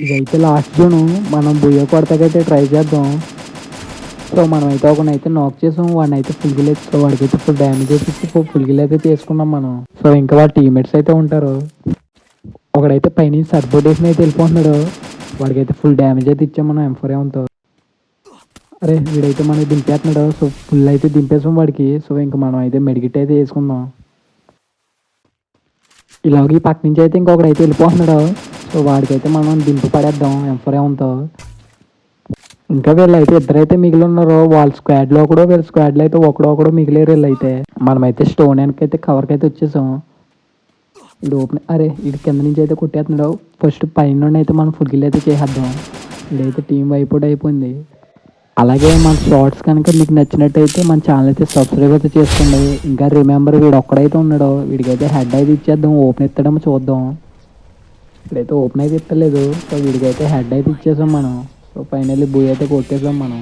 ఇదైతే last zone. మనం బుయ్య కొడతాకైతే try చేద్దాం. సో మనమైతే ఒకనైతే నాక్ చేసాం. వాడిని అయితే ఫుల్ కిల్ అయితే వాడికైతే ఫుల్ డ్యామేజ్ అయితే ఇచ్చి ఫుల్ కిల్ అయితే చేసుకున్నాం మనం. సో ఇంకా వాళ్ళ టీమ్మేట్స్ అయితే ఉంటారు. ఒకడైతే పైన సర్బోర్డ్ వేసిన అయితే వెళ్ళిపోతున్నాడు. వాడికైతే ఫుల్ డ్యామేజ్ అయితే ఇచ్చాం మనం M4A1తో. అరే వీడైతే మనకి దింపేస్తున్నాడు. సో ఫుల్ అయితే దింపేసాం వాడికి. సో ఇంకా మనం అయితే మెడికిట్ అయితే వేసుకుందాం. ఇలాగ ఈ పక్క నుంచి అయితే ఇంకొకడైతే వెళ్ళిపోతున్నాడు. సో వాడికైతే మనం దింపి పడేద్దాం M4A1తో. ఇంకా వీళ్ళైతే ఇద్దరైతే మిగిలి ఉన్నారు. వాళ్ళ స్క్వాడ్లో కూడా వీళ్ళ స్క్వాడ్లో అయితే ఒకడొకడు మిగిలేరు వీళ్ళైతే. మనమైతే స్టోన్ వెనకైతే కవర్కి అయితే వచ్చేసాం. ఇది ఓపెన్ అరే ఇది కింద నుంచి అయితే కొట్టేస్తున్నాడు. ఫస్ట్ పైన నుండి అయితే మనం ఫుల్ కిల్ అయితే చేసేద్దాం. ఇదైతే టీం వైపుడ్ అయిపోయింది. అలాగే మన షార్ట్స్ కనుక మీకు నచ్చినట్టయితే మన ఛానల్ అయితే సబ్స్క్రైబ్ అయితే చేసుకోండి. ఇంకా రిమెంబర్ వీడు ఒక్కడైతే ఉన్నాడు. వీడికైతే హెడ్ అయితే ఇచ్చేద్దాం. ఓపెన్ ఎత్తడమో చూద్దాం. ఇప్పుడైతే ఓపెన్ అయితే ఇస్తలేదు. సో వీడికైతే హెడ్ అయితే ఇచ్చేసాం మనం. సో ఫైనల్లీ బూయ్ అయితే కొట్టేసాం మనం.